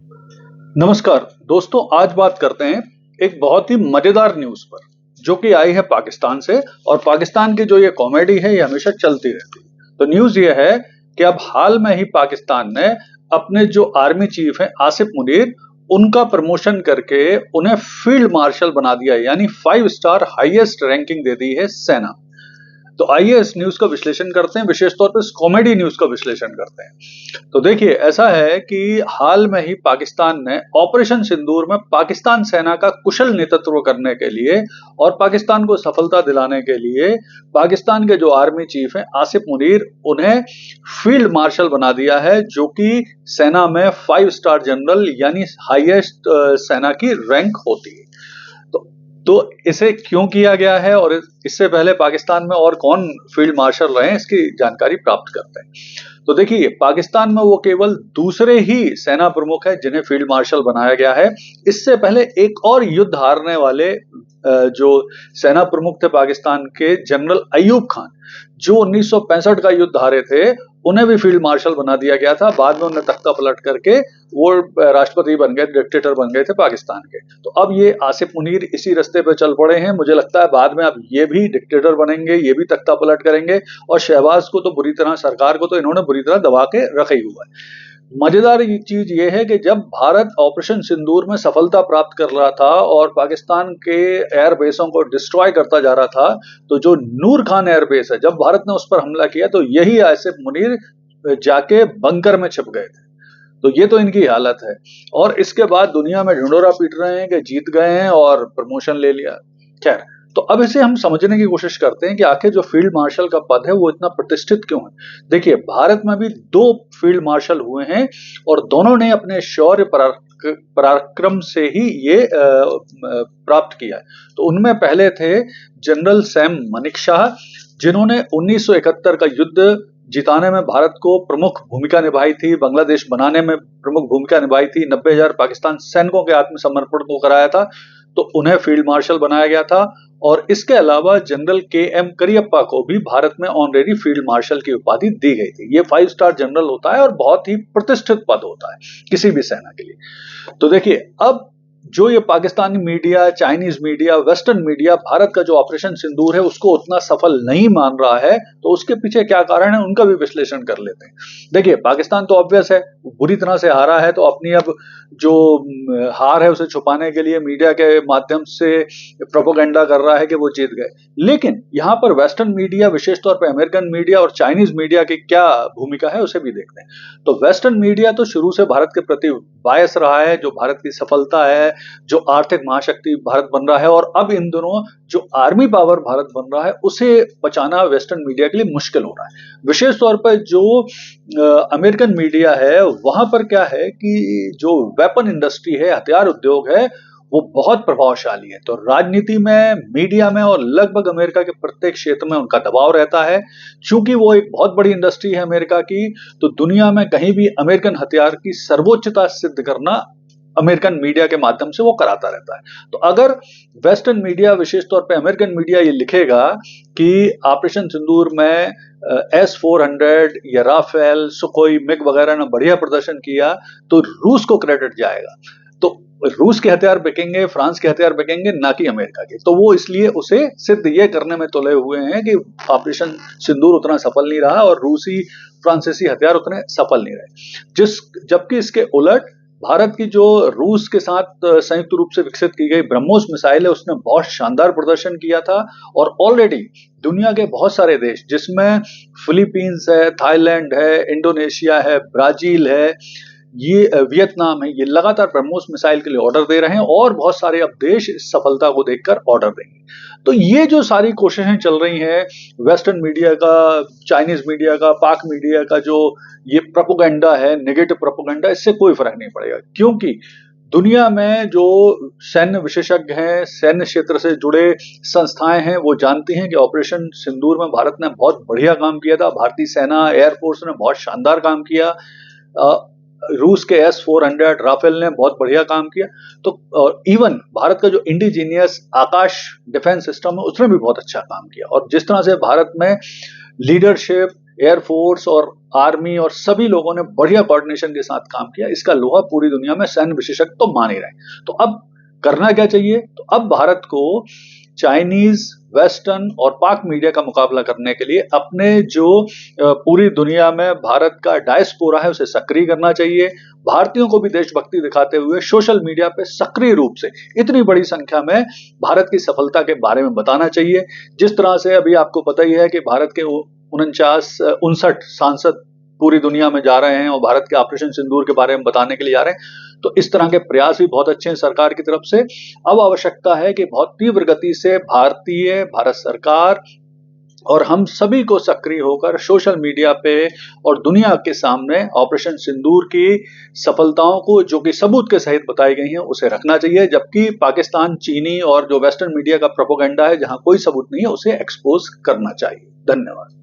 नमस्कार दोस्तों, आज बात करते हैं एक बहुत ही मजेदार न्यूज पर जो कि आई है पाकिस्तान से। और पाकिस्तान की जो ये कॉमेडी है ये हमेशा चलती रहती है। तो न्यूज ये है कि अब हाल में ही पाकिस्तान ने अपने जो आर्मी चीफ हैं आसिफ मुनीर, उनका प्रमोशन करके उन्हें फील्ड मार्शल बना दिया है, यानी 5 स्टार हाईएस्ट रैंकिंग दे दी है सेना। तो आइए इस न्यूज का विश्लेषण करते हैं, विशेष तौर पर इस कॉमेडी न्यूज का विश्लेषण करते हैं। तो देखिए, ऐसा है कि हाल में ही पाकिस्तान ने ऑपरेशन सिंदूर में पाकिस्तान सेना का कुशल नेतृत्व करने के लिए और पाकिस्तान को सफलता दिलाने के लिए पाकिस्तान के जो आर्मी चीफ हैं आसिफ मुनीर, उन्हें फील्ड मार्शल बना दिया है, जो कि सेना में 5 स्टार जनरल यानी हाईएस्ट सेना की रैंक होती है। तो इसे क्यों किया गया है और इससे पहले पाकिस्तान में और कौन फील्ड मार्शल रहे हैं, इसकी जानकारी प्राप्त करते हैं। तो देखिए, पाकिस्तान में वो केवल दूसरे ही सेना प्रमुख है जिन्हें फील्ड मार्शल बनाया गया है। इससे पहले एक और युद्ध हारने वाले जो सेना प्रमुख थे पाकिस्तान के, जनरल अयूब खान, जो 1965 का युद्ध हारे थे, उन्हें भी फील्ड मार्शल बना दिया गया था। बाद में उन्हें तख्ता पलट करके वो राष्ट्रपति बन गए, डिक्टेटर बन गए थे पाकिस्तान के। तो अब ये आसिफ मुनीर इसी रास्ते पे चल पड़े हैं। मुझे लगता है बाद में अब ये भी डिक्टेटर बनेंगे, ये भी तख्ता पलट करेंगे। और शहबाज को तो बुरी तरह, सरकार को तो इन्होंने बुरी तरह दबा के रखा ही हुआ है। मजेदार चीज ये है कि जब भारत ऑपरेशन सिंदूर में सफलता प्राप्त कर रहा था और पाकिस्तान के एयरबेसों को डिस्ट्रॉय करता जा रहा था, तो जो नूर खान एयरबेस है, जब भारत ने उस पर हमला किया तो यही आसिफ मुनीर जाके बंकर में छिप गए थे। तो ये तो इनकी हालत है। और इसके बाद दुनिया में ढिंढोरा पीट रहे हैं कि जीत गए हैं और प्रमोशन ले लिया। खैर, तो अब इसे हम समझने की कोशिश करते हैं कि आखिर जो फील्ड मार्शल का पद है वो इतना प्रतिष्ठित क्यों है। देखिए, भारत में भी 2 फील्ड मार्शल हुए हैं और दोनों ने अपने शौर्य पराक्रम से ही ये प्राप्त किया है। तो उनमें पहले थे जनरल सैम मानेकशॉ, जिन्होंने 1971 का युद्ध जिताने में भारत को प्रमुख भूमिका निभाई थी, बांग्लादेश बनाने में प्रमुख भूमिका निभाई थी, 90,000 पाकिस्तान सैनिकों के आत्मसमर्पण को कराया था, तो उन्हें फील्ड मार्शल बनाया गया था। और इसके अलावा जनरल के.एम. करियप्पा को भी भारत में ऑनरेरी फील्ड मार्शल की उपाधि दी गई थी। ये 5 स्टार जनरल होता है और बहुत ही प्रतिष्ठित पद होता है किसी भी सेना के लिए। तो देखिए, अब जो ये Pakistani media, Chinese media, western media Bharat का जो ऑपरेशन सिंदूर है उसको उतना सफल नहीं मान रहा है, तो उसके पीछे क्या कारण है उनका भी विश्लेषण कर लेते हैं। देखिए, पाकिस्तान तो ऑब्वियस है, बुरी तरह से हारा है, तो अपनी अब जो हार है उसे छुपाने के लिए मीडिया के माध्यम से प्रोपेगेंडा कर रहा है कि वो जीत गए। लेकिन यहाँ पर वेस्टर्न मीडिया, विशेष तौर पर अमेरिकन मीडिया और चाइनीज मीडिया की क्या भूमिका है उसे भी देखते हैं। तो वेस्टर्न मीडिया तो शुरू से भारत के प्रति बायस रहा है, जो भारत की सफलता है, जो आर्थिक महाशक्ति भारत बन रहा है, और अब इन दोनों जो आर्मी पावर भारत बन रहा है उसे बचाना वेस्टर्न मीडिया के लिए मुश्किल हो रहा है। विशेष तौर पर जो अमेरिकन मीडिया है, वहां पर क्या है कि जो वेपन इंडस्ट्री है, हथियार उद्योग है, वो बहुत प्रभावशाली है। तो राजनीति में, मीडिया में और लगभग अमेरिका के प्रत्येक क्षेत्र में उनका दबाव रहता है। चूंकि वो एक बहुत बड़ी इंडस्ट्री है अमेरिका की, तो दुनिया में कहीं भी अमेरिकन हथियार की सर्वोच्चता सिद्ध करना अमेरिकन मीडिया के माध्यम से वो कराता रहता है। तो अगर वेस्टर्न मीडिया, विशेष तौर पे अमेरिकन मीडिया, ये लिखेगा कि ऑपरेशन सिंदूर में S-400 या राफेल, सुखोई, मिग वगैरह ने बढ़िया प्रदर्शन किया, तो रूस को क्रेडिट जाएगा। तो रूस के हथियार बिकेंगे, फ्रांस के हथियार बिकेंगे, ना कि अमेरिका के। तो वो इसलिए उसे सिद्ध ये करने में तुले हुए हैं कि ऑपरेशन सिंदूर उतना सफल नहीं रहा और रूसी, फ्रांसीसी हथियार उतने सफल नहीं रहे। जबकि इसके उलट भारत की जो रूस के साथ संयुक्त रूप से विकसित की गई ब्रह्मोस मिसाइल है, उसने बहुत शानदार प्रदर्शन किया था। और ऑलरेडी दुनिया के बहुत सारे देश, जिसमें फिलीपींस है, थाईलैंड है, इंडोनेशिया है, ब्राजील है, ये वियतनाम है, ये लगातार ब्रह्मोस मिसाइल के लिए ऑर्डर दे रहे हैं और बहुत सारे अब देश इस सफलता को देखकर ऑर्डर देंगे। तो ये जो सारी कोशिशें चल रही हैं वेस्टर्न मीडिया का, चाइनीज मीडिया का, पाक मीडिया का, जो ये प्रोपेगेंडा है, नेगेटिव प्रोपेगेंडा, इससे कोई फर्क नहीं पड़ेगा। क्योंकि दुनिया में जो सैन्य विशेषज्ञ हैं, सैन्य क्षेत्र से जुड़े संस्थाएं हैं, वो जानती हैं कि ऑपरेशन सिंदूर में भारत ने बहुत बढ़िया काम किया था। भारतीय सेना, एयरफोर्स ने बहुत शानदार काम किया। रूस के S-400 राफेल ने बहुत बढ़िया काम किया। तो इवन भारत का जो इंडिजीनियस आकाश डिफेंस सिस्टम है, उसने भी बहुत अच्छा काम किया। और जिस तरह से भारत में लीडरशिप, एयरफोर्स और आर्मी और सभी लोगों ने बढ़िया कोऑर्डिनेशन के साथ काम किया। इसका लोहा पूरी दुनिया में सैन्य विशेषज्ञ तो मान ही रहे। तो अब करना क्या चाहिए? तो अब भारत को चाइनीज, वेस्टर्न और पाक मीडिया का मुकाबला करने के लिए अपने जो पूरी दुनिया में भारत का डायस्पोरा है उसे सक्रिय करना चाहिए। भारतीयों को भी देशभक्ति दिखाते हुए सोशल मीडिया पे सक्रिय रूप से इतनी बड़ी संख्या में भारत की सफलता के बारे में बताना चाहिए। जिस तरह से अभी आपको पता ही है कि भारत के 59 सांसद पूरी दुनिया में जा रहे हैं और भारत के ऑपरेशन सिंदूर के बारे में बताने के लिए जा रहे हैं। तो इस तरह के प्रयास भी बहुत अच्छे हैं सरकार की तरफ से। अब आवश्यकता है कि बहुत तीव्र गति से भारत सरकार और हम सभी को सक्रिय होकर सोशल मीडिया पे और दुनिया के सामने ऑपरेशन सिंदूर की सफलताओं को, जो कि सबूत के सहित बताई गई हैं, उसे रखना चाहिए। जबकि पाकिस्तान, चीनी और जो वेस्टर्न मीडिया का प्रोपेगेंडा है, जहां कोई सबूत नहीं है, उसे एक्सपोज करना चाहिए। धन्यवाद।